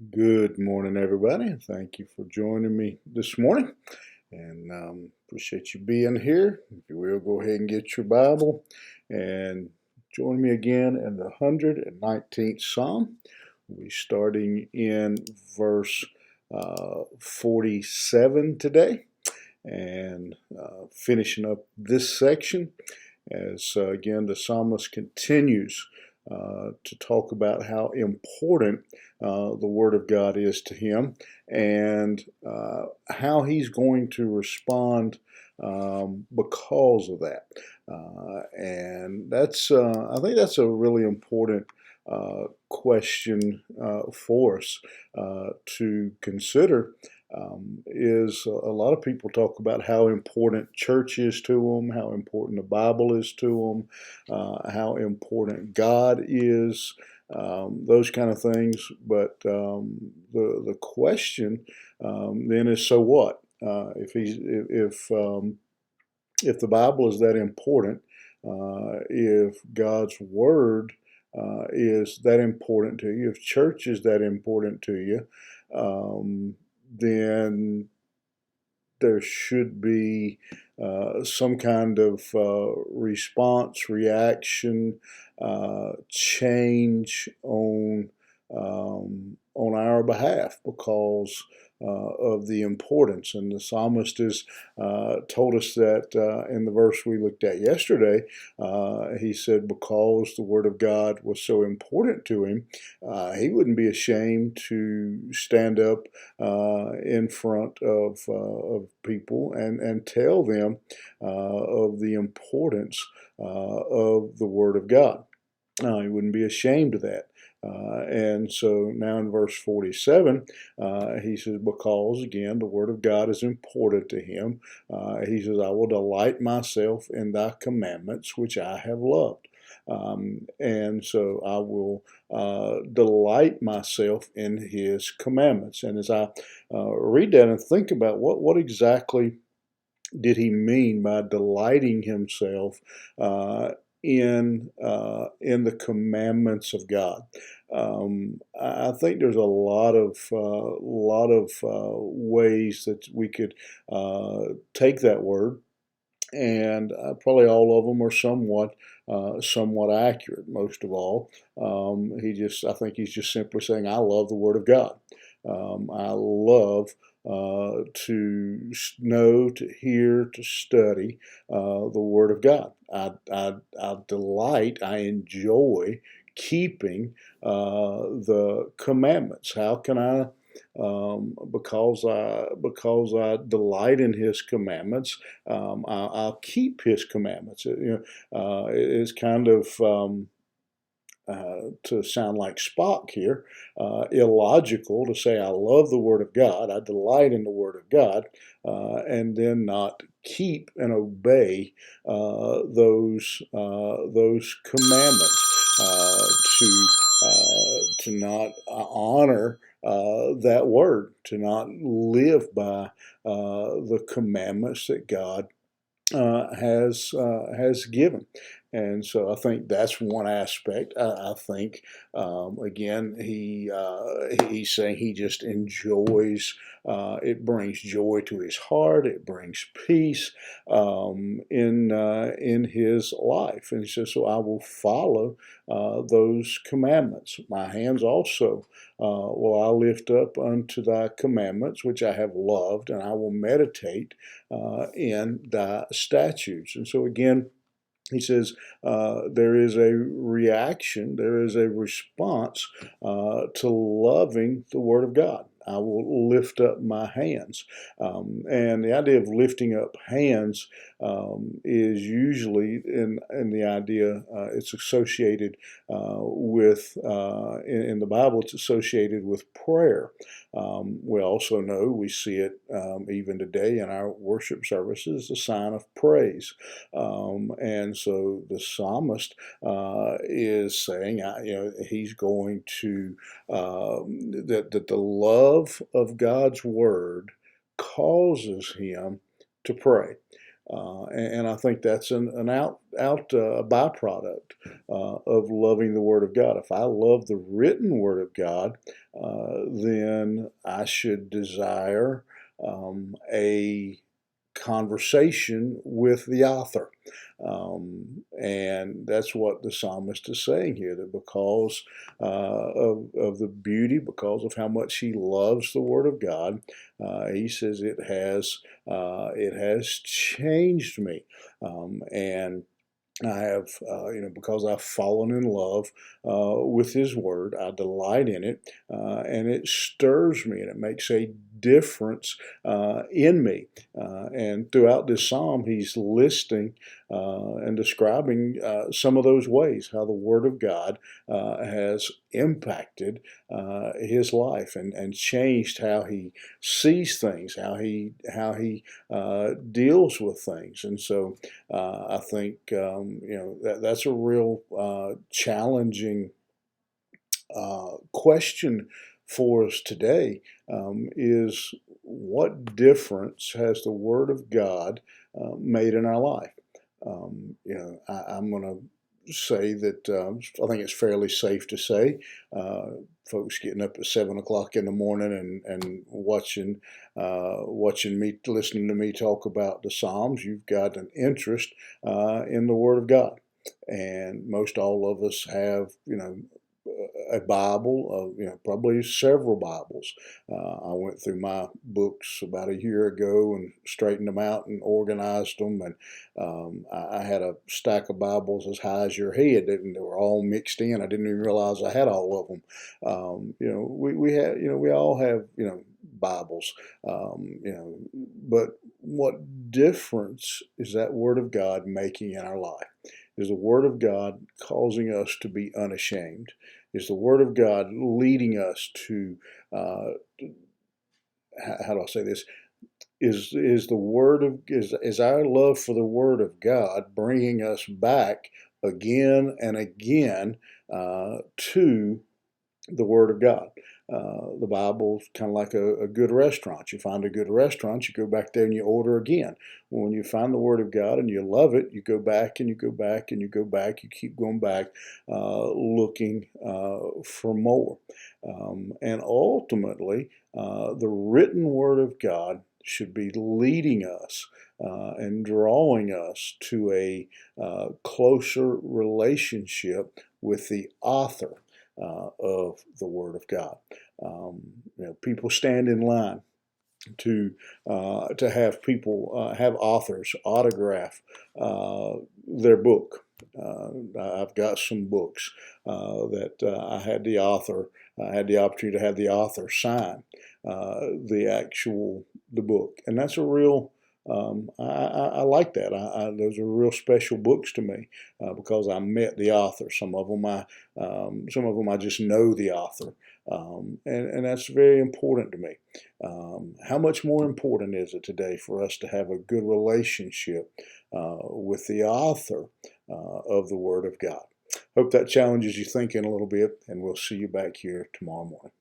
Good morning, everybody. Thank you for joining me this morning, and appreciate you being here. If you will, go ahead and get your Bible and join me again in the 119th Psalm. We're starting in verse 47 today and finishing up this section as again the psalmist continues to talk about how important the Word of God is to him and how he's going to respond because of that. And I think that's a really important question for us to consider. Is a lot of people talk about how important church is to them, how important the Bible is to them, how important God is, those kind of things. But the question then is, so what? If the Bible is that important, if God's Word is that important to you, if church is that important to you, then there should be some kind of response, reaction, change on our behalf because of the importance. And the psalmist has told us that in the verse we looked at yesterday. He said, because the Word of God was so important to him, he wouldn't be ashamed to stand up in front of people and tell them of the importance of the Word of God. He wouldn't be ashamed of that. And so now in verse 47, he says, because again, the Word of God is important to him. He says, I will delight myself in thy commandments, which I have loved. And so I will delight myself in his commandments. And as I read that and think about what exactly did he mean by delighting himself in the commandments of God? I think there's a lot of ways that we could take that word, and probably all of them are somewhat accurate. Most of all, I think he's just simply saying, I love the Word of God. I love to know, to hear, to study the Word of God. I delight, I enjoy keeping the commandments. How can I? Because I delight in His commandments. I'll keep His commandments. It's kind of to sound like Spock here, illogical to say I love the Word of God, I delight in the Word of God, and then not keep and obey those commandments, to not honor that Word, to not live by the commandments that God has given. And so I think that's one aspect. I think again he's saying he just enjoys. It brings joy to his heart. It brings peace in his life. And he says, so I will follow those commandments. My hands also will I lift up unto thy commandments, which I have loved, and I will meditate in thy statutes. And so again, he says there is a reaction, there is a response to loving the Word of God. I will lift up my hands. And the idea of lifting up hands is usually in the idea, it's associated in the Bible, it's associated with prayer. We also know, we see it even today in our worship services, a sign of praise. And so the psalmist is saying, he's going to, that the love of God's word causes him to pray. And I think that's an byproduct of loving the Word of God. If I love the written Word of God, then I should desire a conversation with the author. And that's what the psalmist is saying here, that because of the beauty, because of how much he loves the Word of God, he says it has changed me. And I have, because I've fallen in love with His Word, I delight in it, and it stirs me and it makes a difference in me. And throughout this psalm, he's listing and describing some of those ways how the Word of God has impacted his life and changed how he sees things, how he deals with things. And so I think that's a real challenging question for us today. Is what difference has the Word of God made in our life? I'm going to say that I think it's fairly safe to say folks getting up at 7 o'clock in the morning and watching me, listening to me talk about the Psalms, you've got an interest in the Word of God. And most all of us have, a Bible, probably several Bibles. I went through my books about a year ago and straightened them out and organized them. And I had a stack of Bibles as high as your head, and they were all mixed in. I didn't even realize I had all of them. We have, we all have, Bibles. But what difference is that Word of God making in our life? Is the Word of God causing us to be unashamed? Is the Word of God leading us to, how do I say this? Is the Word of is our love for the Word of God bringing us back again and again to the Word of God? The Bible's kind of like a good restaurant. You find a good restaurant, you go back there and you order again. When you find the Word of God and you love it, you go back and you go back and you go back. You keep going back, looking for more. And ultimately, the written Word of God should be leading us and drawing us to a closer relationship with the author of the Word of God. People stand in line to have people have authors autograph their book. I've got some books that I had the opportunity to have the author sign the book, and that's a real. I like that. Those are real special books to me because I met the author. Some of them I just know the author, and that's very important to me. How much more important is it today for us to have a good relationship with the author of the Word of God? Hope that challenges you thinking a little bit, and we'll see you back here tomorrow morning.